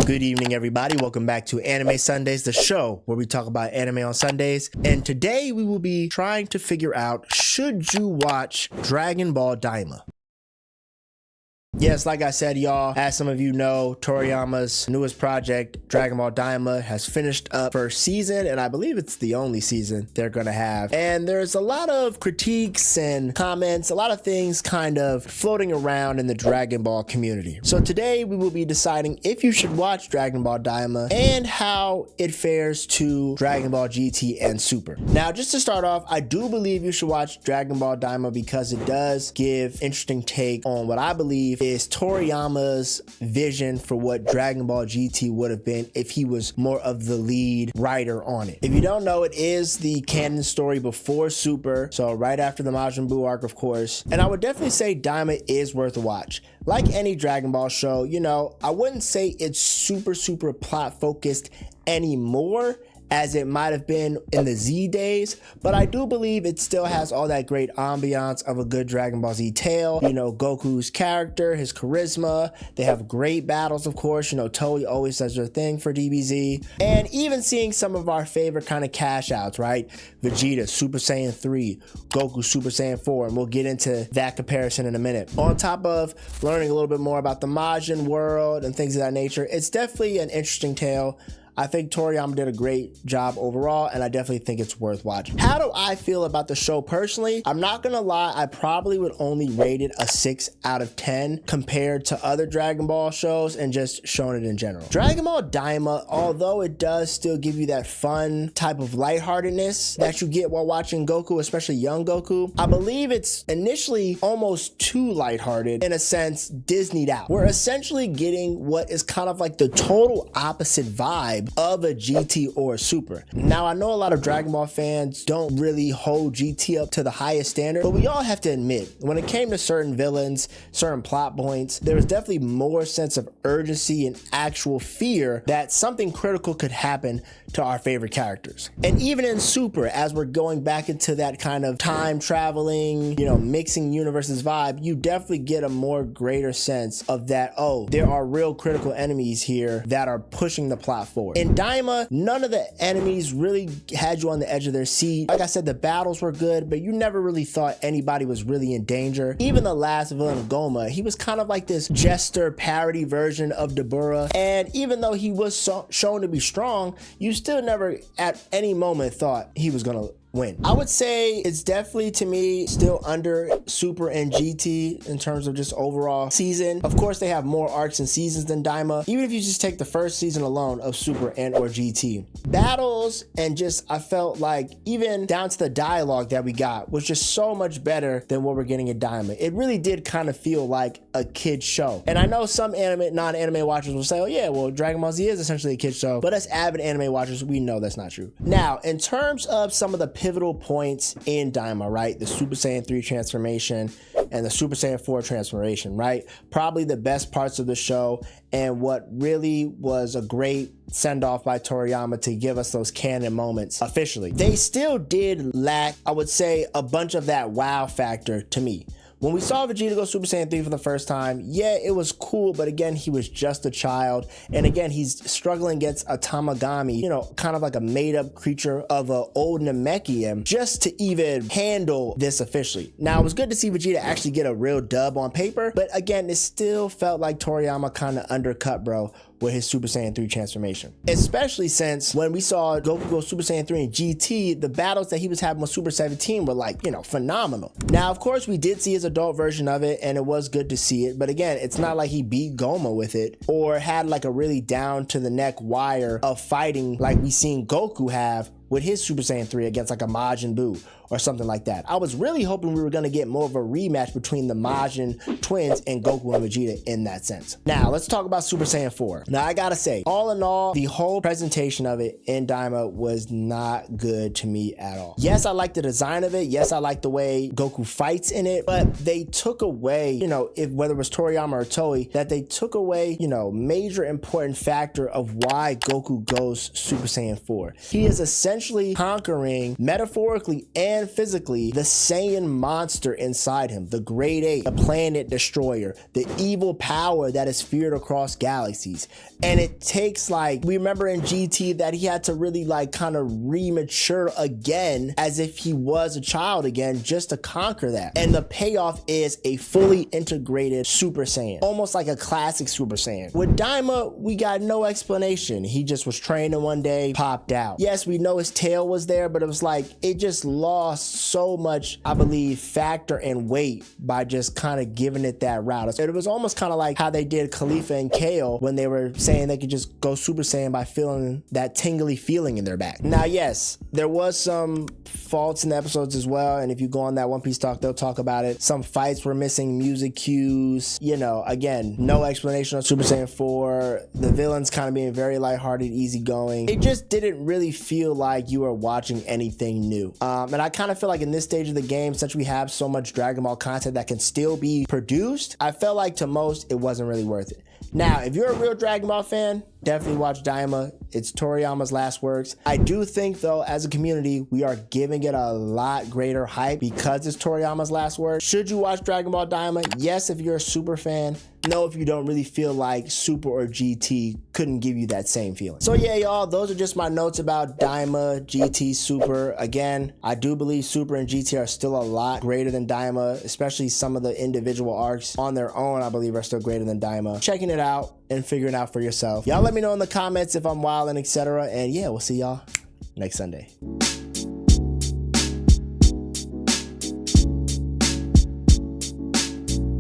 Good evening, everybody. Welcome back to Anime Sundays, the show where we talk about anime on Sundays. And today we will be trying to figure out, should you watch Dragon Ball Daima? Yes, like I said, y'all, as some of you know, Toriyama's newest project, Dragon Ball Daima, has finished up first season, and I believe it's the only season they're gonna have. And there's a lot of critiques and comments, a lot of things kind of floating around in the Dragon Ball community. So today we will be deciding if you should watch Dragon Ball Daima and how it fares to Dragon Ball GT and Super. Now, just to start off, I do believe you should watch Dragon Ball Daima because it does give interesting take on what I believe is Toriyama's vision for what Dragon Ball GT would have been if he was more of the lead writer on it. If you don't know, it is the canon story before Super, so right after the Majin Buu arc, of course. And I would definitely say Daima is worth a watch. Like any Dragon Ball show, you know, I wouldn't say it's super plot focused anymore as it might have been in the Z days, but I do believe it still has all that great ambiance of a good Dragon Ball Z tale. You know, Goku's character, his charisma, they have great battles, of course. You know, Toei always does their thing for DBZ, and even seeing some of our favorite kind of cash outs, right? Vegeta Super Saiyan 3, Goku Super Saiyan 4, and we'll get into that comparison in a minute. On top of learning a little bit more about the Majin world and things of that nature, it's definitely an interesting tale. I think Toriyama did a great job overall, and I definitely think it's worth watching. How do I feel about the show personally? I'm not gonna lie, I probably would only rate it a 6 out of 10 compared to other Dragon Ball shows and just showing it in general. Dragon Ball Daima, although it does still give you that fun type of lightheartedness that you get while watching Goku, especially young Goku, I believe it's initially almost too lighthearted, in a sense, Disneyed out. We're essentially getting what is kind of like the total opposite vibe of a GT or a Super. Now, I know a lot of Dragon Ball fans don't really hold GT up to the highest standard, but we all have to admit, when it came to certain villains, certain plot points, there was definitely more sense of urgency and actual fear that something critical could happen to our favorite characters. And even in Super, as we're going back into that kind of time traveling, you know, mixing universes vibe, you definitely get a more greater sense of that, oh, there are real critical enemies here that are pushing the plot forward. In Daima, none of the enemies really had you on the edge of their seat. Like I said, the battles were good, but you never really thought anybody was really in danger. Even the last villain, Goma, he was kind of like this jester parody version of Dabura, and even though he was shown to be strong, you still never at any moment thought he was gonna win. I would say it's definitely, to me, still under Super and GT in terms of just overall season. Of course, they have more arcs and seasons than Daima. Even if you just take the first season alone of Super and or GT, battles and just, I felt like even down to the dialogue that we got was just so much better than what we're getting at Daima. It really did kind of feel like a kid show. And I know some non-anime watchers will say, oh yeah, well, Dragon Ball Z is essentially a kid show, but as avid anime watchers, we know that's not true. Now, in terms of some of the pivotal points in Daima, right? The Super Saiyan 3 transformation and the Super Saiyan 4 transformation, right? Probably the best parts of the show, and what really was a great send-off by Toriyama to give us those canon moments officially. They still did lack, I would say, a bunch of that wow factor to me. When we saw Vegeta go Super Saiyan 3 for the first time, yeah, it was cool, but again, he was just a child. And again, he's struggling against a Tamagami, you know, kind of like a made-up creature of an old Namekian, just to even handle this officially. Now, it was good to see Vegeta actually get a real dub on paper, but again, it still felt like Toriyama kind of undercut, bro, with his Super Saiyan 3 transformation. Especially since when we saw Goku go Super Saiyan 3 in GT, the battles that he was having with Super 17 were like, you know, phenomenal. Now, of course, we did see his adult version of it, and it was good to see it, but again, it's not like he beat Goma with it or had like a really down to the neck wire of fighting like we seen Goku have with his Super Saiyan 3 against like a Majin Buu or something like that. I was really hoping we were gonna get more of a rematch between the Majin twins and Goku and Vegeta in that sense. Now, let's talk about Super Saiyan 4. Now, I gotta say, all in all, the whole presentation of it in Daima was not good to me at all. Yes, I like the design of it. Yes, I like the way Goku fights in it, but they took away, you know, whether it was Toriyama or Toei, that they took away, you know, major important factor of why Goku goes Super Saiyan 4. He is essentially essentially conquering, metaphorically and physically, the Saiyan monster inside him, the Great Ape, the planet destroyer, the evil power that is feared across galaxies. And it takes, like, we remember in GT that he had to really like kind of remature again as if he was a child again just to conquer that. And the payoff is a fully integrated Super Saiyan, almost like a classic Super Saiyan. With Daima, we got no explanation. He just was training one day, popped out. Yes, we know his tail was there, but it was like, it just lost so much, I believe, factor and weight by just kind of giving it that route. It was almost kind of like how they did Khalifa and Kale when they were saying they could just go Super Saiyan by feeling that tingly feeling in their back. Now, yes, there was some faults in the episodes as well, and if you go on that One Piece Talk, they'll talk about it. Some fights were missing music cues, you know, again, no explanation on Super Saiyan 4, the villains kind of being very lighthearted, easygoing. It just didn't really feel like you were watching anything new. And I kind of feel like in this stage of the game, since we have so much Dragon Ball content that can still be produced, I felt like to most, it wasn't really worth it. Now, if you're a real Dragon Ball fan, definitely watch Daima. It's Toriyama's last works. I do think, though, as a community, we are giving it a lot greater hype because it's Toriyama's last work. Should you watch Dragon Ball Daima? Yes, if you're a Super fan. No, if you don't really feel like Super or GT couldn't give you that same feeling. So yeah, y'all, those are just my notes about Daima, GT, Super. Again, I do believe Super and GT are still a lot greater than Daima, especially some of the individual arcs on their own, I believe, are still greater than Daima. Checking it out and figuring it out for yourself. Y'all let me know in the comments if I'm wild and etc. And yeah, we'll see y'all next Sunday.